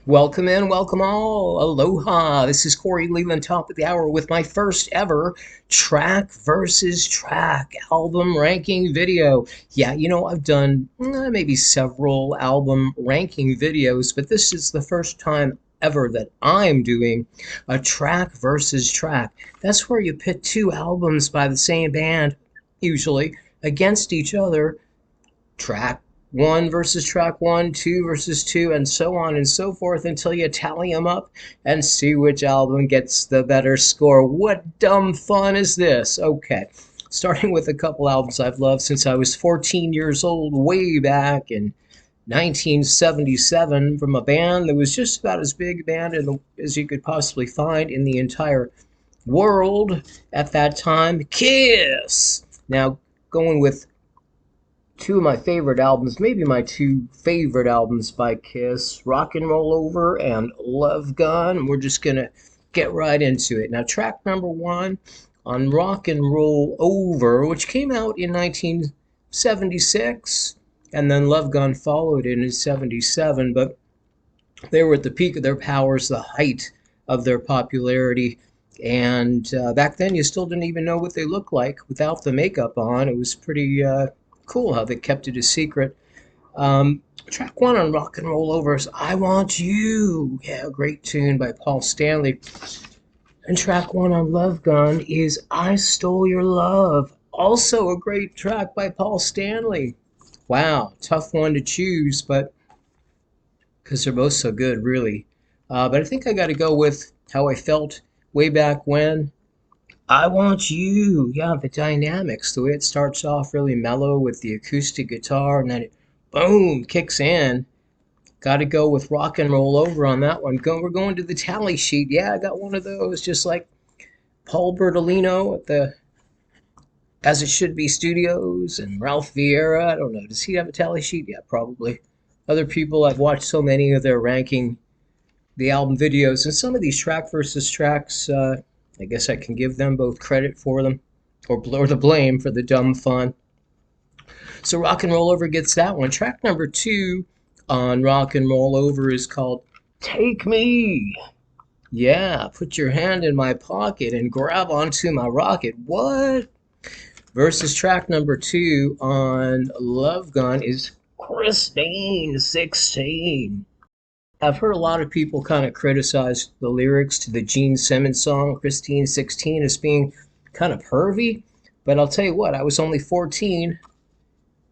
Welcome in, welcome all. Aloha. This is Corey Leland, top of the hour, with my first ever track versus track album ranking video. Yeah, I've done maybe several album ranking videos, but this is the first time ever that I'm doing a track versus track. That's where you pit two albums by the same band, usually, against each other, track one versus track one, two versus two, and so on and so forth until you tally them up and see which album gets the better score. What dumb fun is this? Okay, starting with a couple albums I've loved since I was 14 years old, way back in 1977, from a band that was just about as big a band as you could possibly find in the entire world at that time, Kiss. Now, going with two of my favorite albums, maybe my two favorite albums by Kiss, Rock and Roll Over and Love Gun. We're just going to get right into it. Now, track number one on Rock and Roll Over, which came out in 1976, and then Love Gun followed in 77, but they were at the peak of their powers, the height of their popularity. And back then, you still didn't even know what they looked like without the makeup on. It was pretty cool how they kept it a secret. Track one on Rock and Roll Over is I Want You. Yeah, great tune by Paul Stanley. And track one on Love Gun is I Stole Your Love. Also a great track by Paul Stanley. Wow, tough one to choose, but because they're both so good, really. But I think I got to go with how I felt way back when. I Want You. Yeah, the dynamics, the way it starts off really mellow with the acoustic guitar and then it boom kicks in. Got to go with Rock and Roll Over on that one. We're going to the tally sheet. Yeah, I got one of those, just like Paul Bertolino at the As It Should Be Studios and Ralph Vieira. I don't know. Does he have a tally sheet? Yeah, probably. Other people, I've watched so many of their ranking the album videos, and some of these track versus tracks, I guess I can give them both credit for them, or the blame for the dumb fun. So Rock and Roll Over gets that one. Track number two on Rock and Roll Over is called Take Me. Yeah, put your hand in my pocket and grab onto my rocket. What? Versus track number two on Love Gun is Christine 16. I've heard a lot of people kind of criticize the lyrics to the Gene Simmons song, Christine 16, as being kind of pervy. But I'll tell you what, I was only 14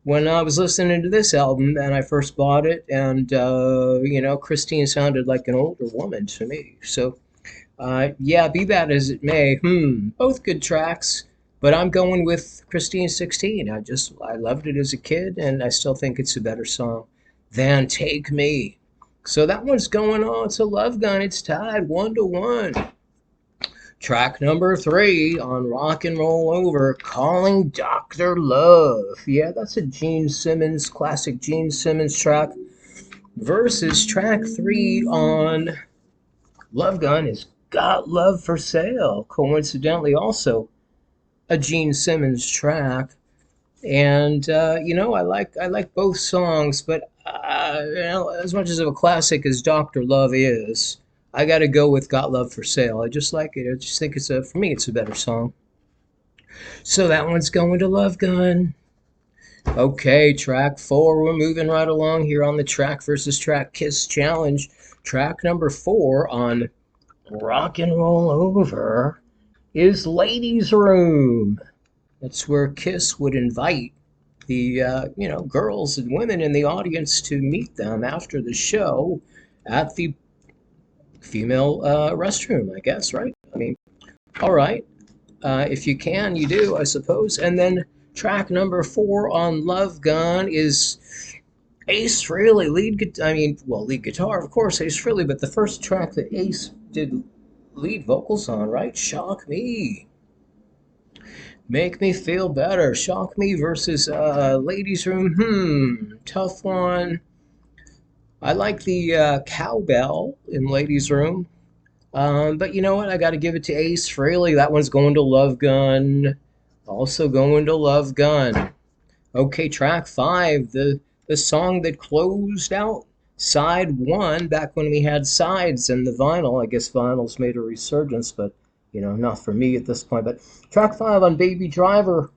when I was listening to this album and I first bought it. And, Christine sounded like an older woman to me. So, yeah, be that as it may, both good tracks. But I'm going with Christine 16. I loved it as a kid, and I still think it's a better song than Take Me. So that one's going on to Love Gun. It's tied 1-1. Track number three on Rock and Roll Over, Calling Dr. Love. Yeah, that's a Gene Simmons, classic Gene Simmons track. Versus track three on Love Gun is Got Love for Sale. Coincidentally, also a Gene Simmons track. And I like both songs, but as much as of a classic as Doctor Love is, I got to go with Got Love for Sale. I just like it. I just think for me, it's a better song. So that one's going to Love Gun. Okay, track four. We're moving right along here on the track versus track Kiss challenge. Track number four on Rock and Roll Over is Ladies' Room. That's where Kiss would invite the girls and women in the audience to meet them after the show at the female restroom, I guess, right? I mean, all right. If you can, you do, I suppose. And then track number four on Love Gun is Ace Frehley, lead guitar, of course, Ace Frehley, but the first track that Ace did lead vocals on, right? Shock Me. Make Me Feel Better. Shock Me versus Ladies' Room. Tough one. I like the cowbell in Ladies' Room. But you know what? I got to give it to Ace Frehley. That one's going to Love Gun. Also going to Love Gun. Okay, track five. The song that closed out Side one, back when we had sides and the vinyl. I guess vinyl's made a resurgence, but not for me at this point. But track five on Baby Driver,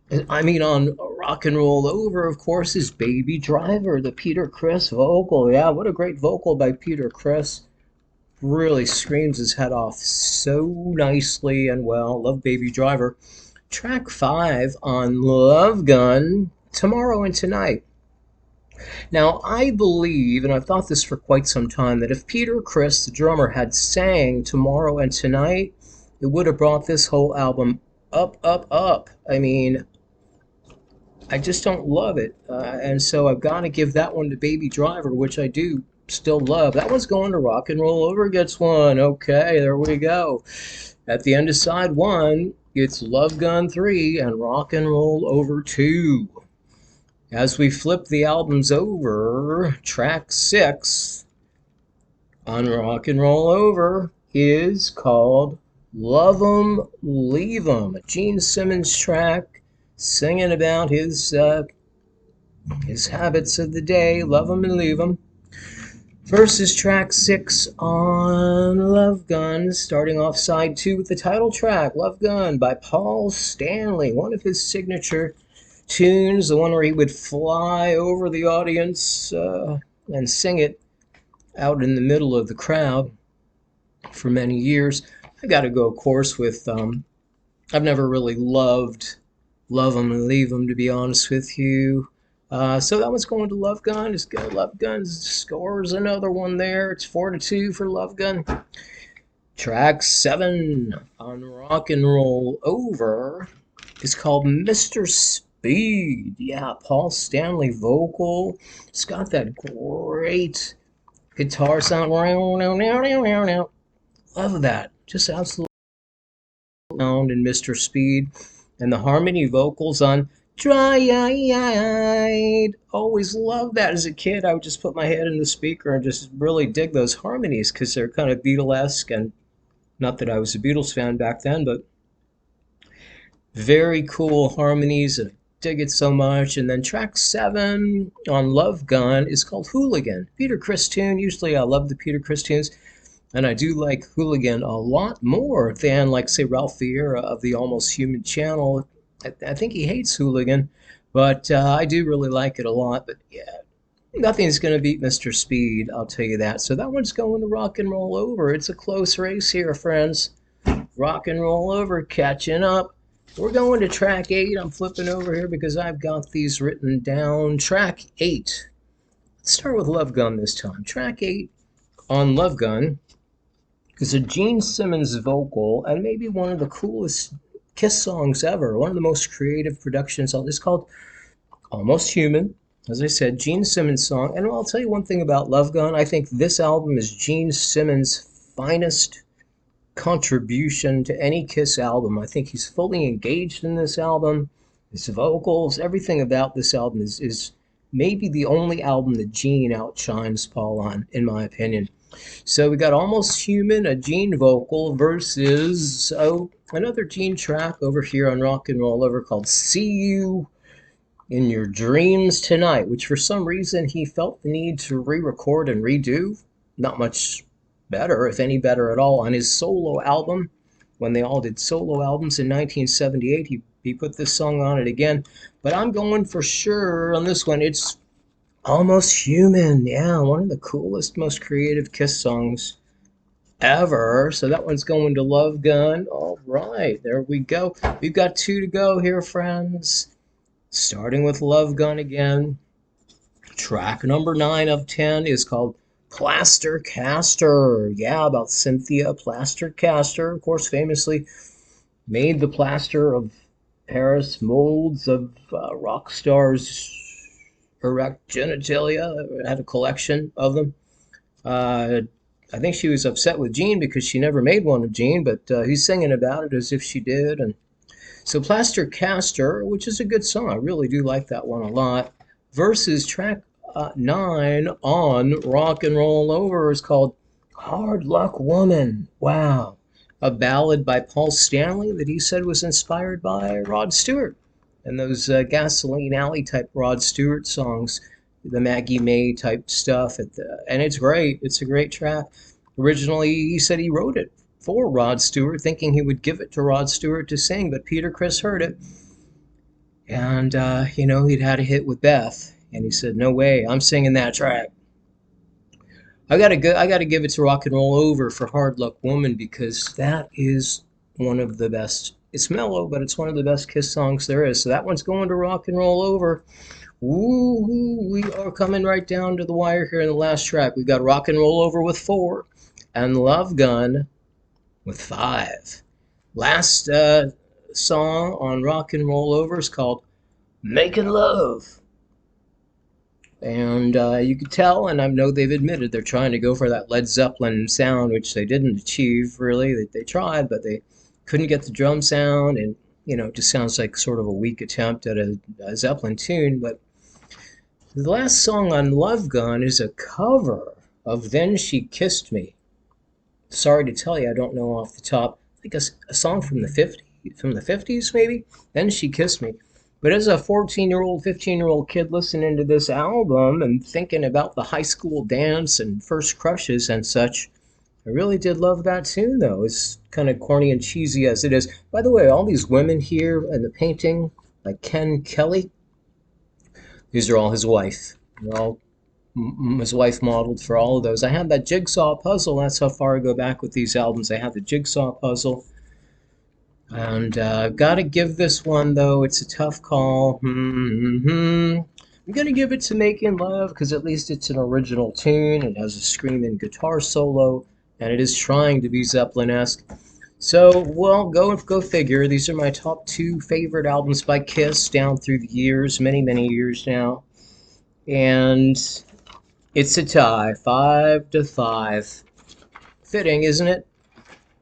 on Rock and Roll Over, of course, is Baby Driver, the Peter Criss vocal. Yeah, what a great vocal by Peter Criss. Really screams his head off so nicely and well. Love Baby Driver. Track five on Love Gun, Tomorrow and Tonight. Now, I believe, and I've thought this for quite some time, that if Peter Criss, the drummer, had sang Tomorrow and Tonight, it would have brought this whole album up, up, up. I just don't love it. And so I've got to give that one to Baby Driver, which I do still love. That one's going to Rock and Roll Over gets one. Okay, there we go. At the end of side one, it's Love Gun 3 and Rock and Roll Over 2. As we flip the albums over, track 6 on Rock and Roll Over is called Love 'Em, Leave 'Em, a Gene Simmons track singing about his habits of the day, love 'em and leave 'em. First is track 6 on Love Gun, starting off side 2 with the title track, Love Gun by Paul Stanley, one of his signature tunes, the one where he would fly over the audience and sing it out in the middle of the crowd for many years. I got to go, of course, with I've never really loved Love 'Em and Leave 'Em, to be honest with you. So that one's going to Love Gun. It's good. Love Gun scores another one there. It's 4-2 for Love Gun. Track 7 on Rock and Roll Over is called Mr. Speed. Yeah, Paul Stanley vocal. It's got that great guitar sound. Love that. Just absolutely sound in Mr. Speed. And the harmony vocals on Dry-Eyed. Always loved that as a kid. I would just put my head in the speaker and just really dig those harmonies because they're kind of Beatlesque. And not that I was a Beatles fan back then, but very cool harmonies. And I dig it so much. And then track 7 on Love Gun is called Hooligan. Peter Criss tune. Usually I love the Peter Criss tunes. And I do like Hooligan a lot more than, like, say, Ralph Vieira of the Almost Human channel. I think he hates Hooligan, but I do really like it a lot. But yeah, nothing's going to beat Mr. Speed, I'll tell you that. So that one's going to Rock and Roll Over. It's a close race here, friends. Rock and Roll Over, catching up. We're going to track 8. I'm flipping over here because I've got these written down. Track 8. Let's start with Love Gun this time. Track 8 on Love Gun is a Gene Simmons vocal and maybe one of the coolest Kiss songs ever. One of the most creative productions. It's called Almost Human. As I said, Gene Simmons song. And I'll tell you one thing about Love Gun. I think this album is Gene Simmons' finest contribution to any Kiss album. I think he's fully engaged in this album. His vocals, everything about this album is maybe the only album that Gene outshines Paul on, in my opinion. So we got Almost Human, a Gene vocal, versus another Gene track over here on Rock and Roll Over called See You in Your Dreams Tonight, which for some reason he felt the need to re-record and redo. Not much better, if any better at all, on his solo album. When they all did solo albums in 1978, he put this song on it again. But I'm going for sure on this one. It's Almost Human. Yeah, one of the coolest, most creative Kiss songs ever. So that one's going to Love Gun. All right, there we go. We've got 2 to go here, friends. Starting with Love Gun again. Track number 9 of 10 is called Plaster Caster. Yeah, about Cynthia Plaster Caster. Of course, famously made the plaster of Paris molds of rock stars' erect genitalia. Had a collection of them. I think she was upset with Gene because she never made one of Gene, but he's singing about it as if she did. And so Plaster Caster, which is a good song. I really do like that one a lot. Versus track 9 on Rock and Roll Over is called Hard Luck Woman. Wow. A ballad by Paul Stanley that he said was inspired by Rod Stewart and those Gasoline Alley type Rod Stewart songs. the Maggie May type stuff, and it's great. It's a great track. Originally, he said he wrote it for Rod Stewart, thinking he would give it to Rod Stewart to sing, but Peter Criss heard it, and he'd had a hit with Beth, and he said, "No way, I'm singing that track." I gotta give it to Rock and Roll Over for Hard Luck Woman because that is one of the best. It's mellow, but it's one of the best Kiss songs there is. So that one's going to Rock and Roll Over. Ooh, we are coming right down to the wire here in the last track. We've got Rock and Roll Over with 4 and Love Gun with 5. Last song on Rock and Roll Over is called Making Love. And you could tell, and I know they've admitted, they're trying to go for that Led Zeppelin sound, which they didn't achieve, really. They tried, but they couldn't get the drum sound, and, it just sounds like sort of a weak attempt at a Zeppelin tune. But the last song on Love Gun is a cover of Then She Kissed Me. Sorry to tell you, I don't know off the top. I think a song from the 50s, maybe? Then She Kissed Me. But as a 14-year-old, 15-year-old kid listening to this album and thinking about the high school dance and first crushes and such, I really did love that tune, though. As kind of corny and cheesy as it is. By the way, all these women here in the painting, like Ken Kelly, these are all his wife. They're all his wife modeled for all of those. I had that jigsaw puzzle. That's how far I go back with these albums. I have the jigsaw puzzle. And I've got to give this one, though. It's a tough call. I'm going to give it to Making Love because at least it's an original tune. It has a screaming guitar solo, and it is trying to be Zeppelin-esque. So, well, go figure. These are my top 2 favorite albums by Kiss down through the years, many, many years now. And it's a tie, 5-5. Fitting, isn't it?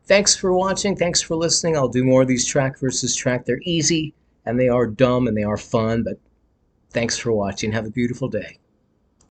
Thanks for watching. Thanks for listening. I'll do more of these track versus track. They're easy, and they are dumb, and they are fun, but thanks for watching. Have a beautiful day.